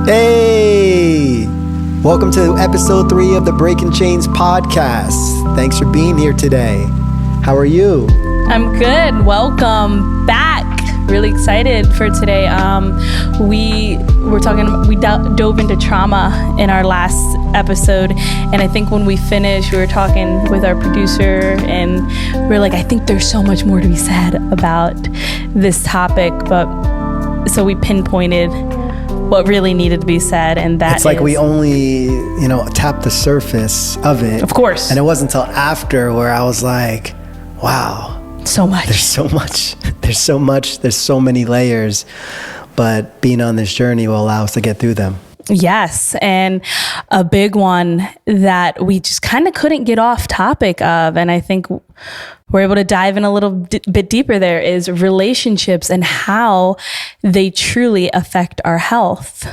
Hey! Welcome to episode 3 of the Breaking Chains podcast. Thanks for being here today. How are you? I'm good. Welcome back. Really excited for today. We dove into trauma in our last episode, and I think when we finished, we were talking with our producer, and we were like, I think there's so much more to be said about this topic, but so we pinpointed what really needed to be said, and that it's like we only, tapped the surface of it. Of course. And it wasn't until after where I was like, wow. So much. There's so much. There's so many layers, but being on this journey will allow us to get through them. Yes. And a big one that we just kind of couldn't get off topic of, and I think we're able to dive in a little bit deeper there, is relationships and how they truly affect our health.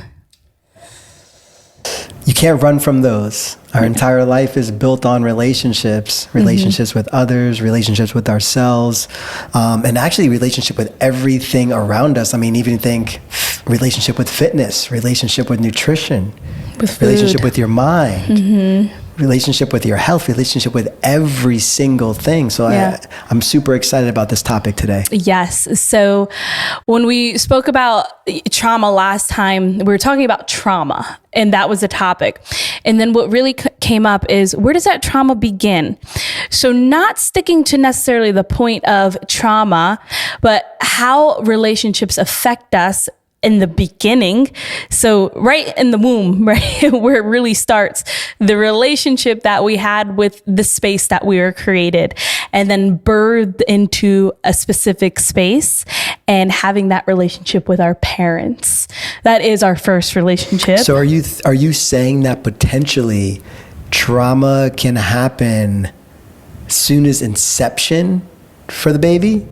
You can't run from those. Our entire life is built on relationships with others, relationships with ourselves, and actually relationship with everything around us. I mean, even think relationship with fitness, relationship with nutrition, with relationship with your mind, relationship with your health, relationship with every single thing. So I'm super excited about this topic today. Yes. So when we spoke about trauma last time, we were talking about trauma, and that was the topic. And then what really came up is, where does that trauma begin? So not sticking to necessarily the point of trauma, but how relationships affect us in the beginning. So right in the womb, right where it really starts, the relationship that we had with the space that we were created, and then birthed into a specific space, and having that relationship with our parents. That is our first relationship. So are you saying that potentially trauma can happen soon as inception for the baby?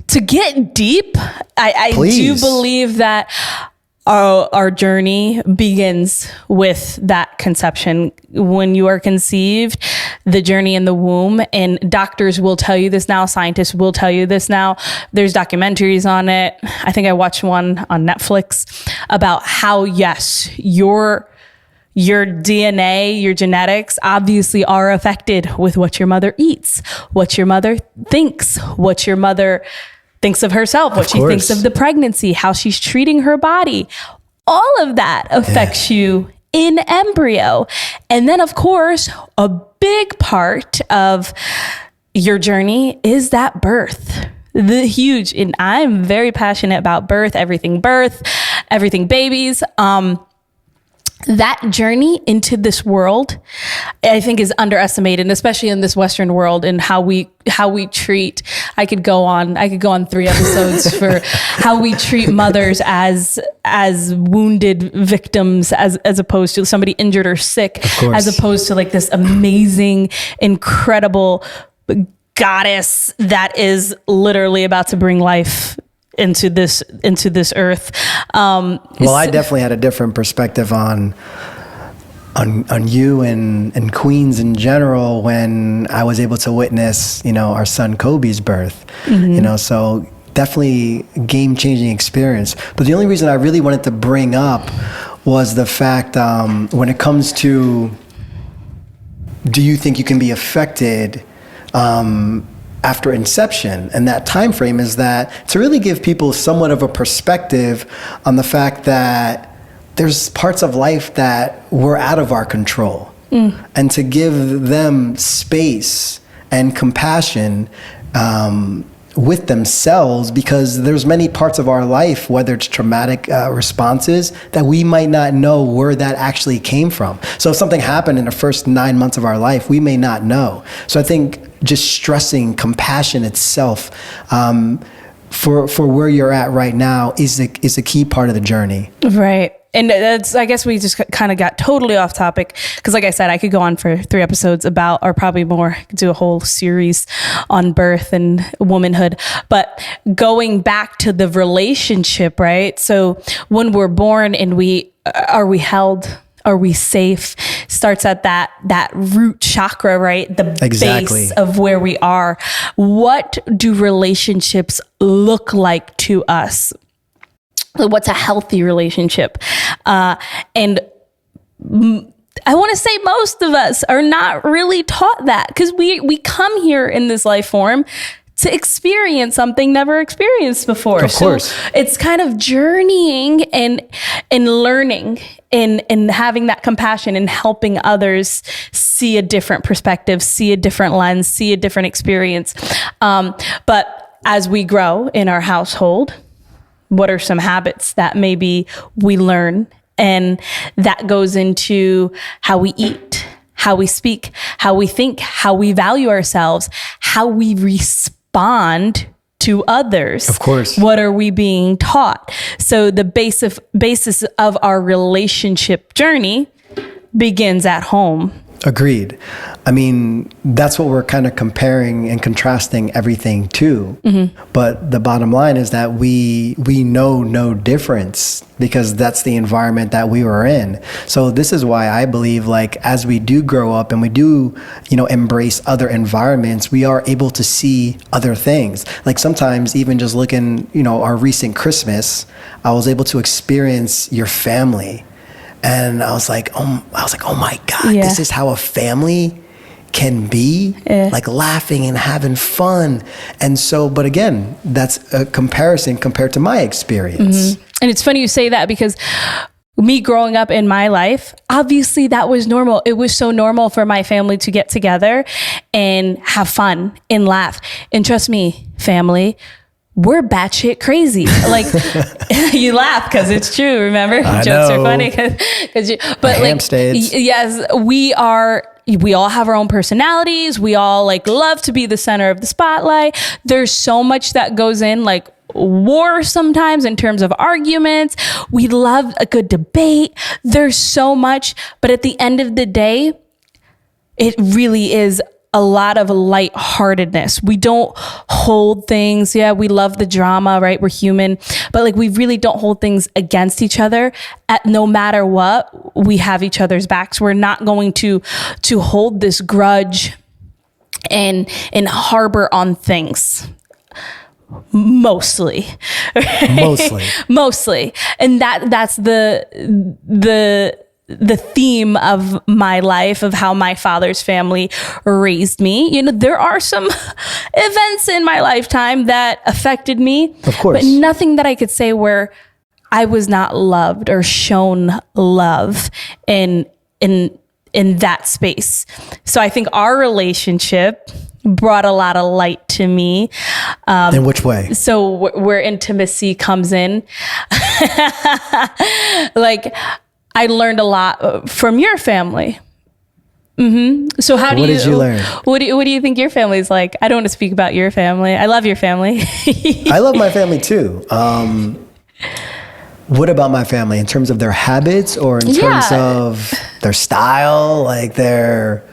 To get deep, I do believe that our journey begins with that conception. When you are conceived, the journey in the womb, and doctors will tell you this now, scientists will tell you this now. There's documentaries on it. I think I watched one on Netflix about how, yes, your DNA, your genetics obviously are affected with what your mother eats, what your mother thinks, what your mother thinks of herself, what she thinks of the pregnancy, how she's treating her body. All of that affects you in embryo. And then, of course, a big part of your journey is that birth. And I'm very passionate about birth, everything babies. That journey into this world, I think, is underestimated, especially in this Western world, and how we treat. I could go on 3 episodes for how we treat mothers as wounded victims, as opposed to somebody injured or sick, as opposed to like this amazing, incredible goddess that is literally about to bring life into this earth. I definitely had a different perspective on you and Queens in general when I was able to witness, our son Kobe's birth. So definitely game-changing experience. But the only reason I really wanted to bring up was the fact, when it comes to, do you think you can be affected after inception? And that time frame is that to really give people somewhat of a perspective on the fact that there's parts of life that were out of our control, and to give them space and compassion with themselves, because there's many parts of our life, whether it's traumatic responses, that we might not know where that actually came from. So if something happened in the first 9 months of our life, we may not know. So I think just stressing compassion itself for where you're at right now is a key part of the journey. Right. And I guess we just kind of got totally off topic, because like I said, I could go on for 3 episodes about, or probably more, do a whole series on birth and womanhood. But going back to the relationship, right? So when we're born and are we held? Are we safe? Starts at that root chakra, right? The base of where we are. What do relationships look like to us? What's a healthy relationship? And I want to say most of us are not really taught that, because we come here in this life form to experience something never experienced before. Of course. So it's kind of journeying and learning and having that compassion and helping others see a different perspective, see a different lens, see a different experience. But as we grow in our household, what are some habits that maybe we learn? And that goes into how we eat, how we speak, how we think, how we value ourselves, how we respond to others. Of course. What are we being taught? So the basis of our relationship journey begins at home. Agreed. I mean, that's what we're kind of comparing and contrasting everything to. Mm-hmm. But the bottom line is that we know no difference, because that's the environment that we were in. So this is why I believe, like, as we do grow up and we do, embrace other environments, we are able to see other things. Like sometimes even just looking, our recent Christmas, I was able to experience your family. And I was like, oh my God, This is how a family can be, like laughing and having fun. And so, but again, that's a comparison compared to my experience. Mm-hmm. And it's funny you say that, because me growing up in my life, obviously that was normal. It was so normal for my family to get together and have fun and laugh. And trust me, family, we're batshit crazy. Like, you laugh because it's true. Remember, jokes are funny but like, yes, we all have our own personalities. We all love to be the center of the spotlight. There's so much that goes in, like war sometimes in terms of arguments. We love a good debate. There's so much, but at the end of the day, it really is a lot of lightheartedness. We don't hold things. Yeah, we love the drama, right? We're human, but we really don't hold things against each other. No matter what, we have each other's backs. We're not going to hold this grudge and harbor on things. Mostly. And that's the theme of my life, of how my father's family raised me. There are some events in my lifetime that affected me, of course, but nothing that I could say where I was not loved or shown love in that space. So I think our relationship brought a lot of light to me. In which way? So where intimacy comes in, I learned a lot from your family. Mm-hmm. So what did you learn? What do you think your family's like? I don't want to speak about your family. I love your family. I love my family too. What about my family in terms of their habits, or in terms of their style? Like their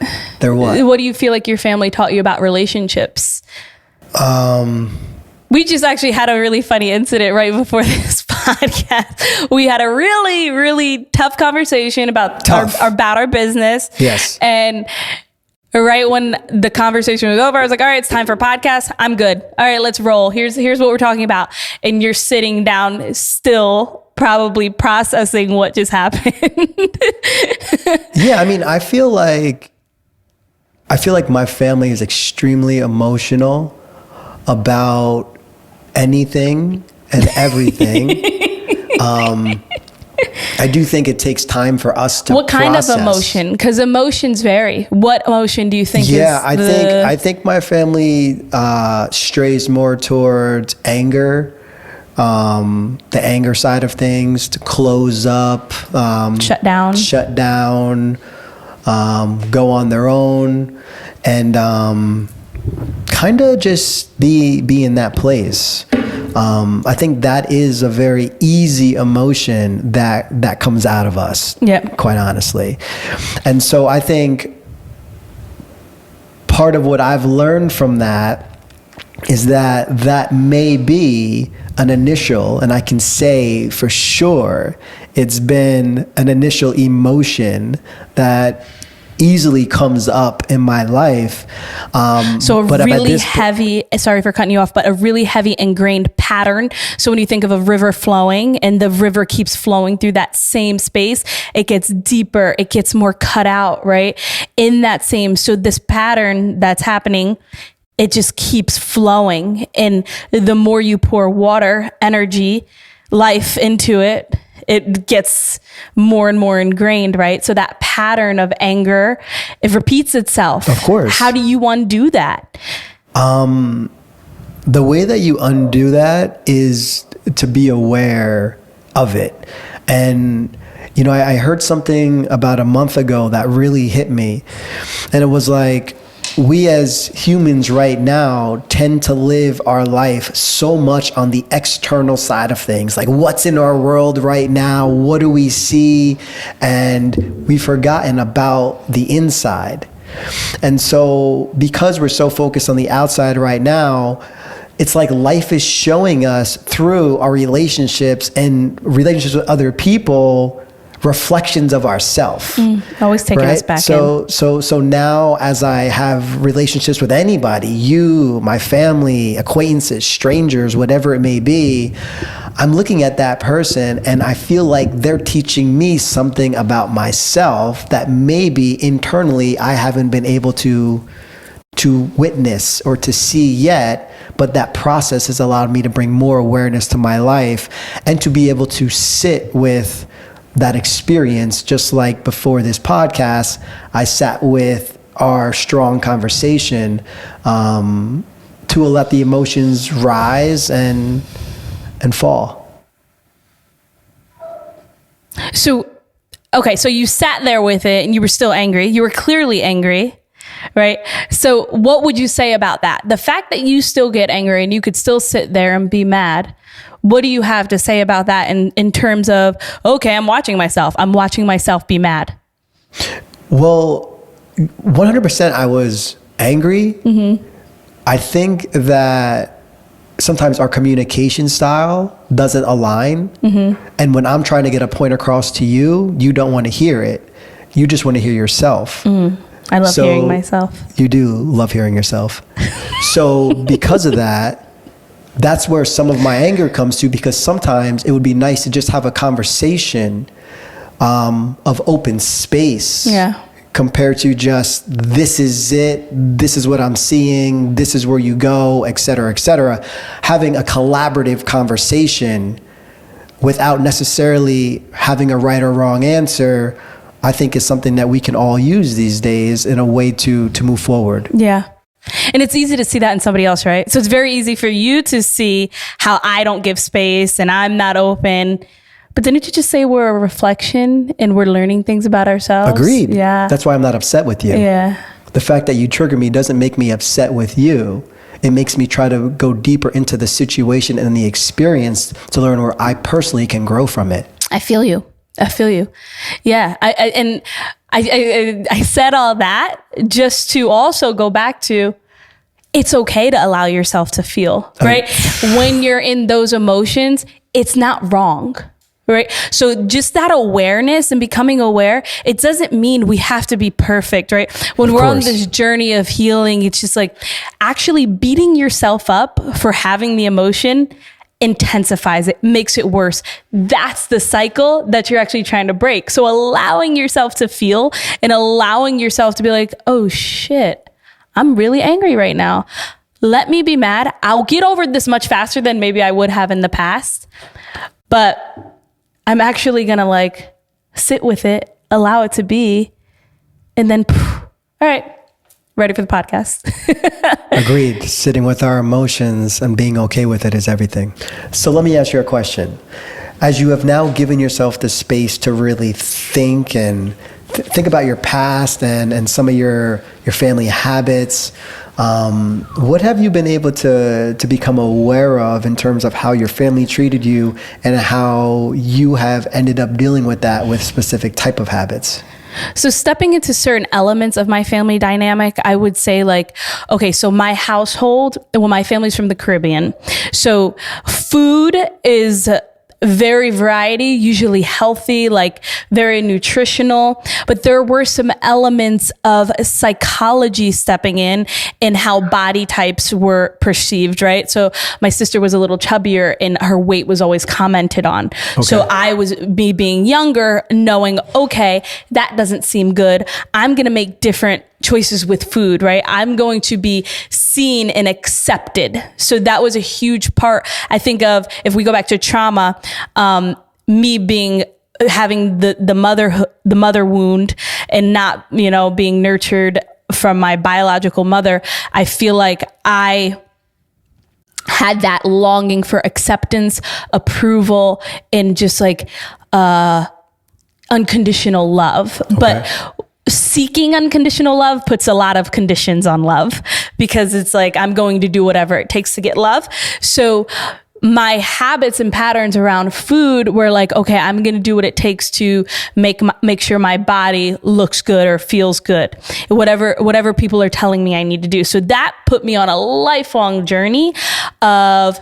what? What do you feel like your family taught you about relationships? We just actually had a really funny incident right before this podcast. We had a really, really tough conversation about our business. Yes. And right when the conversation was over, I was like, all right, it's time for podcast. I'm good. All right, let's roll. Here's what we're talking about. And you're sitting down still, probably processing what just happened. Yeah, I mean, I feel like my family is extremely emotional about anything and everything. I do think it takes time for us to What kind process. of emotion? Because emotions vary. What emotion do you think is I think my family strays more towards anger, the anger side of things, to close up, shut down, go on their own, and kind of just be in that place. I think that is a very easy emotion that comes out of us, quite honestly. And so I think part of what I've learned from that is that may be an initial, and I can say for sure it's been an initial emotion that easily comes up in my life. So a really heavy, sorry for cutting you off, but a really heavy ingrained pattern. So when you think of a river flowing and the river keeps flowing through that same space, it gets deeper, it gets more cut out, right? In that same, so this pattern that's happening, it just keeps flowing. And the more you pour water, energy, life into it, it gets more and more ingrained, right? So that pattern of anger, it repeats itself. Of course. How do you undo that? The way that you undo that is to be aware of it. And, you know, I heard something about a month ago that really hit me. And it was like, we as humans right now tend to live our life so much on the external side of things, like what's in our world right now, what do we see, and we've forgotten about the inside. And so because we're so focused on the outside right now, it's like life is showing us through our relationships and relationships with other people reflections of ourself. Always taking us back in. So now as I have relationships with anybody, you, my family, acquaintances, strangers, whatever it may be, I'm looking at that person and I feel like they're teaching me something about myself that maybe internally I haven't been able to witness or to see yet, but that process has allowed me to bring more awareness to my life and to be able to sit with that experience. Just like before this podcast, I sat with our strong conversation to let the emotions rise and fall. So, okay, so you sat there with it and you were still angry. You were clearly angry, right? So what would you say about that? The fact that you still get angry and you could still sit there and be mad, what do you have to say about that in terms of, okay, I'm watching myself be mad? Well, 100% I was angry. Mm-hmm. I think that sometimes our communication style doesn't align. Mm-hmm. And when I'm trying to get a point across to you, you don't want to hear it. You just want to hear yourself. Mm. I love hearing myself. You do love hearing yourself. So because of that, that's where some of my anger comes to, because sometimes it would be nice to just have a conversation of open space. Yeah. Compared to just, this is it, this is what I'm seeing, this is where you go, et cetera, et cetera. Having a collaborative conversation without necessarily having a right or wrong answer, I think is something that we can all use these days in a way to move forward. Yeah. And it's easy to see that in somebody else, right? So it's very easy for you to see how I don't give space and I'm not open. But didn't you just say we're a reflection and we're learning things about ourselves? Agreed. Yeah. That's why I'm not upset with you. Yeah. The fact that you trigger me doesn't make me upset with you. It makes me try to go deeper into the situation and the experience to learn where I personally can grow from it. I feel you. Yeah. I said all that just to also go back to, it's okay to allow yourself to feel, right? When you're in those emotions, it's not wrong, right? So just that awareness and becoming aware, it doesn't mean we have to be perfect, right? When we're on this journey of healing, it's just like actually beating yourself up for having the emotion intensifies it, makes it worse. That's the cycle that you're actually trying to break. So allowing yourself to feel and allowing yourself to be like, oh shit, I'm really angry right now. Let me be mad. I'll get over this much faster than maybe I would have in the past. But I'm actually going to like sit with it, allow it to be, and then, all right, ready for the podcast. Agreed. Sitting with our emotions and being okay with it is everything. So let me ask you a question. As you have now given yourself the space to really think and think about your past and some of your family habits, what have you been able to become aware of in terms of how your family treated you and how you have ended up dealing with that with specific type of habits? So stepping into certain elements of my family dynamic, I would say like, okay, so my household, well, my family's from the Caribbean. So food is very variety, usually healthy, like very nutritional. But there were some elements of psychology stepping in and how body types were perceived, right? So my sister was a little chubbier and her weight was always commented on. Okay. So me being younger, knowing, okay, that doesn't seem good. I'm going to make different choices with food, right? I'm going to be seen and accepted. So that was a huge part. I think of, if we go back to trauma, me having the mother wound and not, being nurtured from my biological mother, I feel like I had that longing for acceptance, approval, and just like unconditional love. Okay. But seeking unconditional love puts a lot of conditions on love, because it's like, I'm going to do whatever it takes to get love. So my habits and patterns around food were like, okay, I'm going to do what it takes to make sure my body looks good or feels good, whatever people are telling me I need to do. So that put me on a lifelong journey of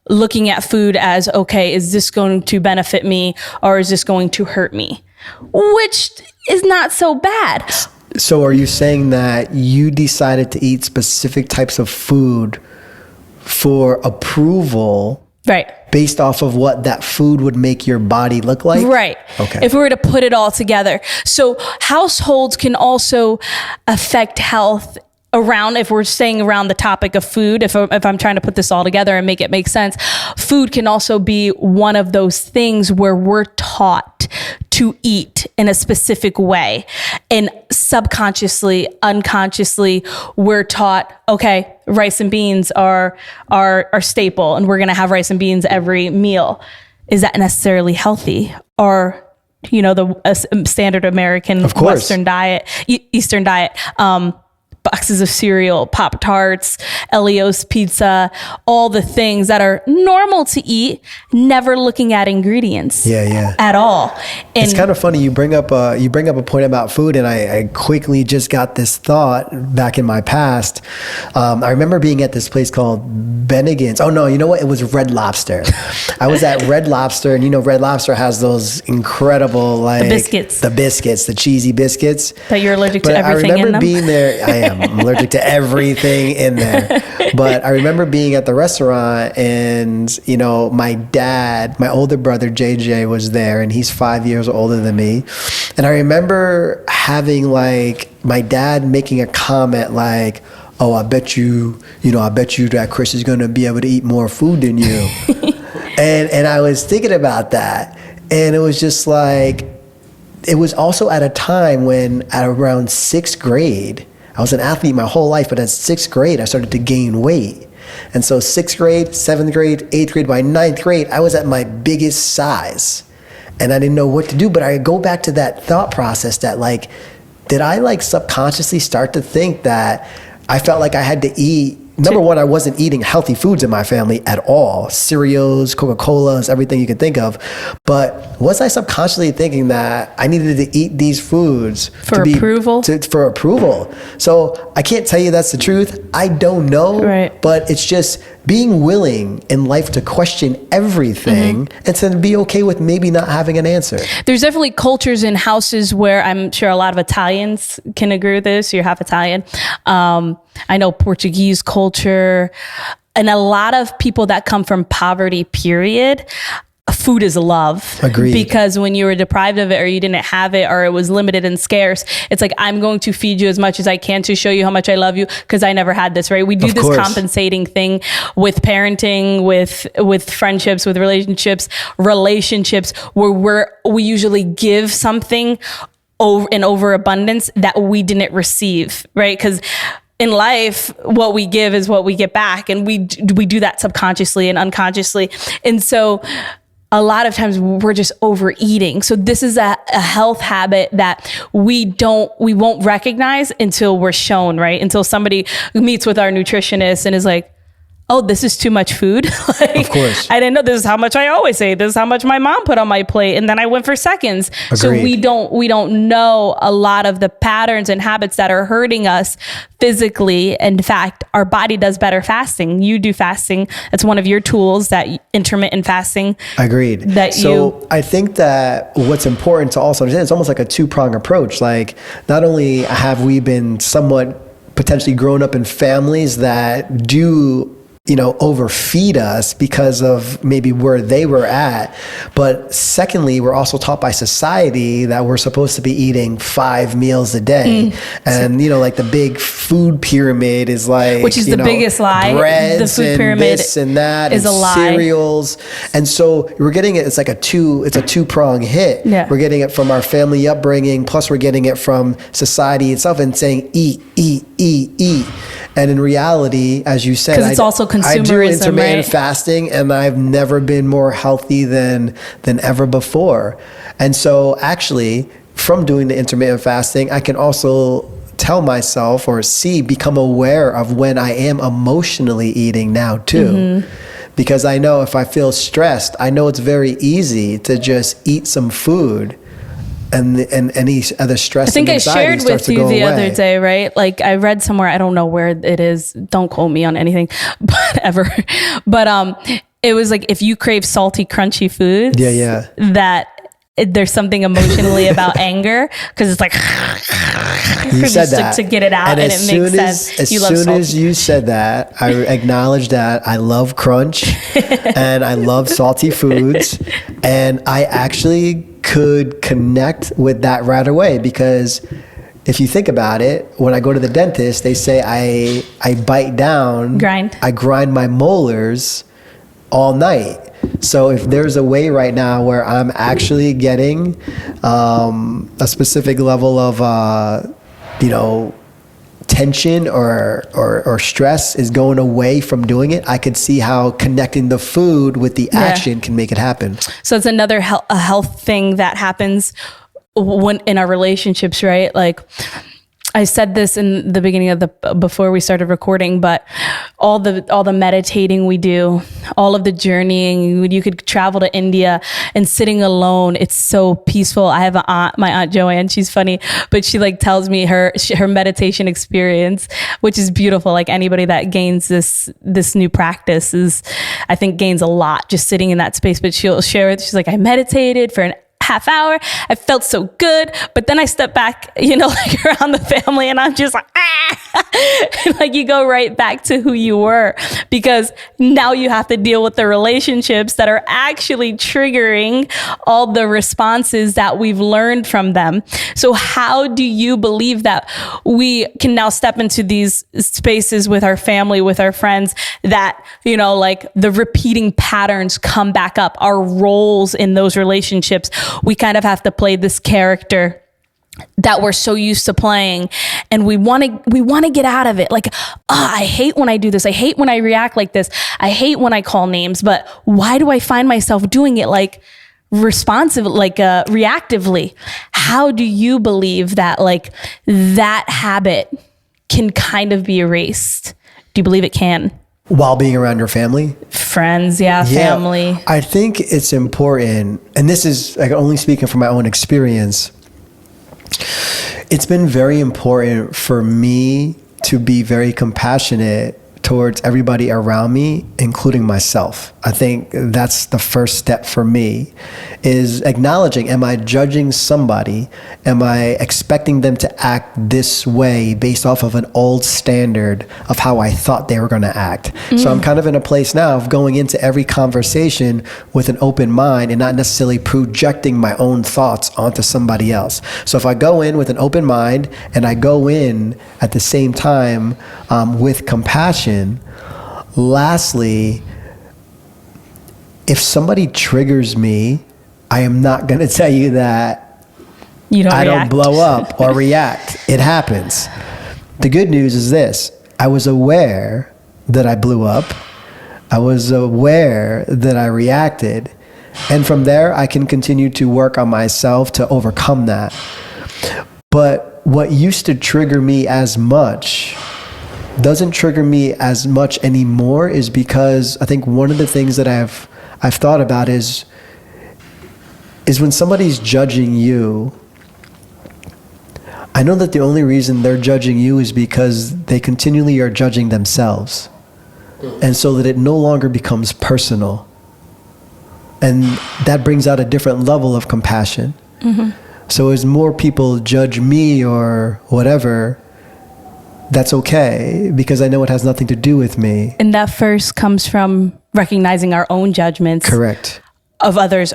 looking at food as, okay, is this going to benefit me or is this going to hurt me? Which is not so bad. So are you saying that you decided to eat specific types of food for approval? Right. Based off of what that food would make your body look like? Right. Okay. If we were to put it all together. So households can also affect health around, if we're staying around the topic of food, if I'm trying to put this all together and make it make sense, food can also be one of those things where we're taught to eat in a specific way. And subconsciously, unconsciously, we're taught, okay, rice and beans are staple, and we're going to have rice and beans every meal. Is that necessarily healthy? Or, the standard American Western diet, Eastern diet, boxes of cereal, Pop-Tarts, Elio's pizza, all the things that are normal to eat, never looking at ingredients at all. And it's kind of funny. You bring up a point about food, and I quickly just got this thought back in my past. I remember being at this place called Bennigan's. Oh no, you know what? It was Red Lobster. I was at Red Lobster, and Red Lobster has those incredible, like the biscuits, the cheesy biscuits. That you're allergic to everything in them. I remember being there. I'm allergic to everything in there. But I remember being at the restaurant, and, my older brother, JJ, was there, and he's 5 years older than me. And I remember having my dad making a comment like, oh, I bet you that Chris is going to be able to eat more food than you. and I was thinking about that. And it was just like, it was also at a time when at around 6th grade, I was an athlete my whole life, but at 6th grade, I started to gain weight. And so 6th grade, 7th grade, 8th grade, by 9th grade, I was at my biggest size. And I didn't know what to do, but I go back to that thought process that did I subconsciously start to think that I felt like I had to eat? Number one, I wasn't eating healthy foods in my family at all. Cereals, Coca-Colas, everything you can think of. But was I subconsciously thinking that I needed to eat these foods for approval? For approval. So I can't tell you that's the truth. I don't know. Right. But it's just being willing in life to question everything and to be okay with maybe not having an answer. There's definitely cultures in houses where I'm sure a lot of Italians can agree with this. You're half Italian. I know Portuguese culture, and a lot of people that come from poverty, period. Food is love. Agreed. Because when you were deprived of it, or you didn't have it, or it was limited and scarce, it's like, I'm going to feed you as much as I can to show you how much I love you, because I never had this, right? We do this compensating thing with parenting, with friendships, with relationships, where we usually give something in overabundance that we didn't receive, right? Because in life, what we give is what we get back, and we do that subconsciously and unconsciously. And so a lot of times we're just overeating. So this is a health habit that we won't recognize until we're shown, right? Until somebody meets with our nutritionist and is like, oh, this is too much food. Like, of course. I didn't know this is how much I always say. This is how much my mom put on my plate. And then I went for seconds. Agreed. So we don't know a lot of the patterns and habits that are hurting us physically. In fact, our body does better fasting. You do fasting. That's one of your tools, that intermittent fasting. Agreed. I think that what's important to also understand, it's almost like a two-prong approach. Like, not only have we been somewhat potentially grown up in families that do, overfeed us because of maybe where they were at. But secondly, we're also taught by society that we're supposed to be eating 5 meals a day. And, like the big food pyramid is like, which is the biggest lie. Breads the food and pyramid this and that is and a lie. Cereals. And so we're getting it. It's like a two-prong hit. Yeah. We're getting it from our family upbringing. Plus we're getting it from society itself and saying, eat, eat, eat, eat. And in reality, as you said, because it's also consumerism, I do intermittent right? fasting, and I've never been more healthy than ever before. And so actually, from doing the intermittent fasting, I can also tell myself or become aware of when I am emotionally eating now too. Because I know if I feel stressed, I know it's very easy to just eat some food and any other stress. I think and I shared with you the other day, right? Like, I read somewhere, I don't know where it is, don't quote me on anything, but it was like, if you crave salty, crunchy foods, that there's something emotionally about anger, because it's like you said that to get it out, and it makes sense. As soon as you said that, I acknowledge that I love crunch and I love salty foods, and I actually could connect with that right away, because if you think about it, when I go to the dentist, they say I bite down, I grind my molars all night. So if there's a way right now where I'm actually getting a specific level of tension or stress is going away from doing it, I could see how connecting the food with the action can make it happen. So it's another a health thing that happens when in our relationships, right? Like, I said this in the beginning of before we started recording, but all the meditating we do, all of the journeying, you could travel to India and sitting alone. It's so peaceful. I have my aunt Joanne, she's funny, but she like tells me her meditation experience, which is beautiful. Like, anybody that gains this new practice I think gains a lot just sitting in that space. But she'll share it. She's like, I meditated for an half hour. I felt so good. But then I step back, like around the family, and I'm just like, like, you go right back to who you were, because now you have to deal with the relationships that are actually triggering all the responses that we've learned from them. So how do you believe that we can now step into these spaces with our family, with our friends, that, like the repeating patterns come back up, our roles in those relationships? We kind of have to play this character that we're so used to playing, and we want to get out of it. Like, I hate when I do this. I hate when I react like this. I hate when I call names, but why do I find myself doing it like reactively? How do you believe that like that habit can kind of be erased? Do you believe it can? While being around your family? Friends, family. I think it's important, and this is like only speaking from my own experience. It's been very important for me to be very compassionate towards everybody around me, including myself. I think that's the first step for me, is acknowledging, am I judging somebody? Am I expecting them to act this way based off of an old standard of how I thought they were going to act? So I'm kind of in a place now of going into every conversation with an open mind and not necessarily projecting my own thoughts onto somebody else. So if I go in with an open mind and I go in at the same time with compassion. Lastly, if somebody triggers me, I am not going to tell you that I don't blow up or react. It happens. The good news is this: I was aware that I blew up. I was aware that I reacted. And from there, I can continue to work on myself to overcome that. But what used to trigger me as much doesn't trigger me as much anymore is because I think one of the things that I've thought about is when somebody's judging you, I know that the only reason they're judging you is because they continually are judging themselves. And so that it no longer becomes personal. And that brings out a different level of compassion. So as more people judge me or whatever, that's okay, because I know it has nothing to do with me. And that first comes from recognizing our own judgments. Correct. Of others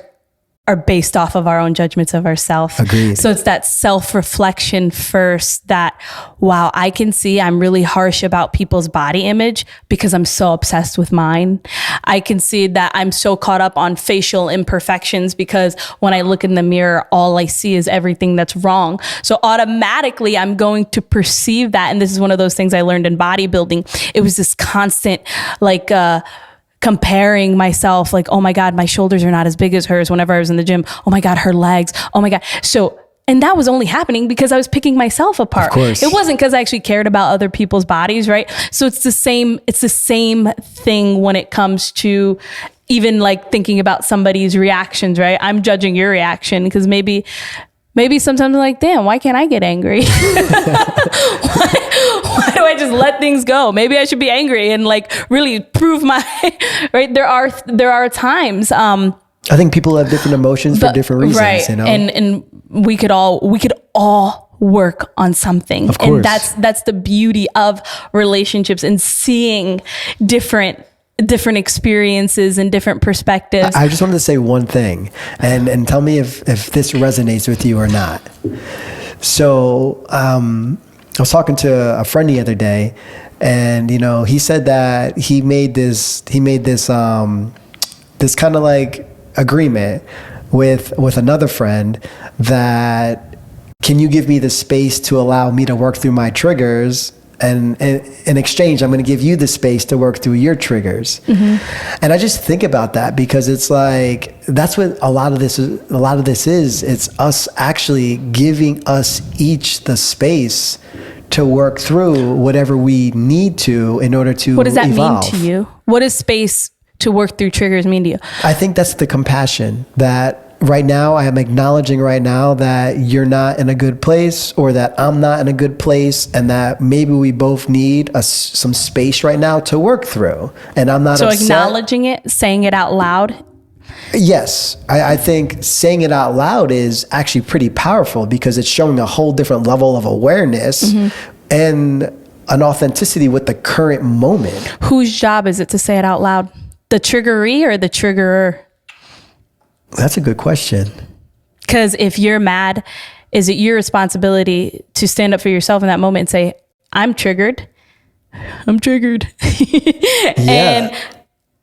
are based off of our own judgments of ourselves. Agreed. So it's that self-reflection first that, wow, I can see I'm really harsh about people's body image because I'm so obsessed with mine. I can see that I'm so caught up on facial imperfections because when I look in the mirror, all I see is everything that's wrong. So automatically I'm going to perceive that. And this is one of those things I learned in bodybuilding. It was this constant, comparing myself, like, oh my God, my shoulders are not as big as hers whenever I was in the gym. Oh my God, her legs. Oh my God. So, and that was only happening because I was picking myself apart. Of course. It wasn't because I actually cared about other people's bodies, right? So it's the same thing when it comes to even like thinking about somebody's reactions, right? I'm judging your reaction because maybe sometimes I'm like, damn, why can't I get angry? Why do I just let things go? Maybe I should be angry and like really prove my, right? There are times. I think people have different emotions for different reasons, right. you know? And we could all work on something. Of course. And that's the beauty of relationships and seeing different experiences and different perspectives. I just wanted to say one thing and tell me if this resonates with you or not. So I was talking to a friend the other day, and he said that he made this kind of like agreement with another friend that, can you give me the space to allow me to work through my triggers? And in exchange, I'm going to give you the space to work through your triggers. And I just think about that because it's like, that's what a lot of this is. It's us actually giving us each the space to work through whatever we need to in order to evolve. What does that mean to you? What does space to work through triggers mean to you? I think that's the compassion that right now I am acknowledging right now that you're not in a good place, or that I'm not in a good place, and that maybe we both need some space right now to work through. And I'm not upset. So acknowledging it, saying it out loud. Yes, I think saying it out loud is actually pretty powerful because it's showing a whole different level of awareness and an authenticity with the current moment. Whose job is it to say it out loud? The triggeree or the triggerer? That's a good question. Because if you're mad, is it your responsibility to stand up for yourself in that moment and say, I'm triggered. I'm triggered. And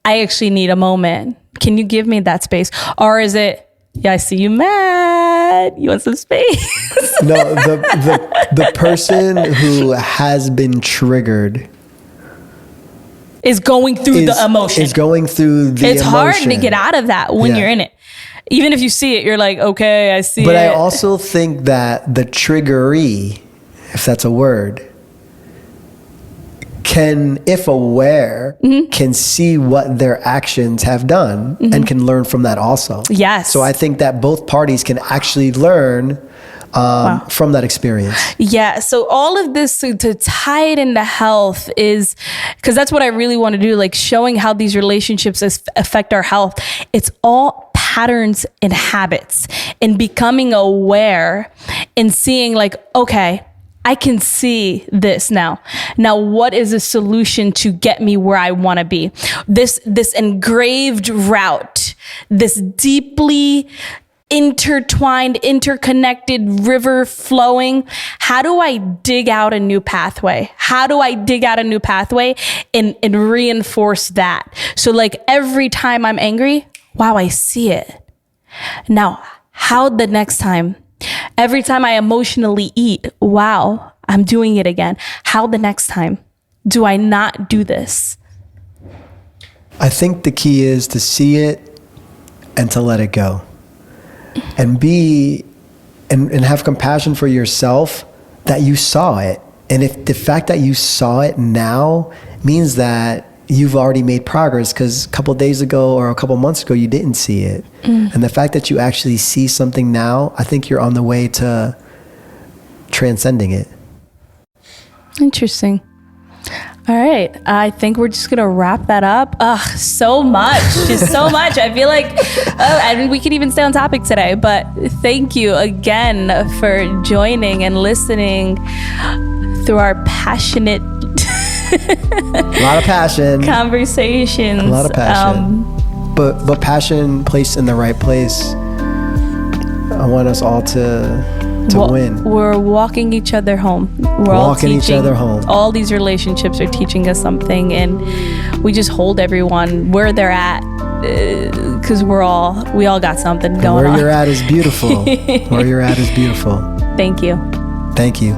I actually need a moment. Can you give me that space? Or is it, yeah, I see you mad. You want some space? No, the person who has been triggered is going through the emotion. It's going through the It's emotion. hard to get out of that when you're in it. Even if you see it, you're like, okay, I see it. But I also think that the triggeree, if that's a word, can, if aware, can see what their actions have done and can learn from that also. Yes. So I think that both parties can actually learn from that experience. Yeah. So all of this to tie it into health is, because that's what I really want to do, like showing how these relationships affect our health. It's all patterns and habits, and becoming aware and seeing like, okay, I can see this now. Now, what is a solution to get me where I want to be? This engraved route, this deeply intertwined, interconnected river flowing. How do I dig out a new pathway? How do I dig out a new pathway and reinforce that? So like every time I'm angry, wow, I see it. Now, how the next time? Every time I emotionally eat, wow, I'm doing it again. How the next time? Do I not do this? I think the key is to see it and to let it go. And and have compassion for yourself that you saw it And if the fact that you saw it now means that you've already made progress, because a couple of days ago or a couple of months ago, you didn't see it. And the fact that you actually see something now, I think you're on the way to transcending it. Interesting. All right. I think we're just going to wrap that up. So much, just so much. I feel like I mean, we could even stay on topic today, but thank you again for joining and listening through our passionate A lot of passion. conversations. A lot of passion. But passion placed in the right place. I want us all to win. We're walking each other home. We're all Walking each teaching- other home. All these relationships are teaching us something, and we just hold everyone where they're at, because we all got something going on. Where you're at is beautiful. Where you're at is beautiful. Thank you. Thank you.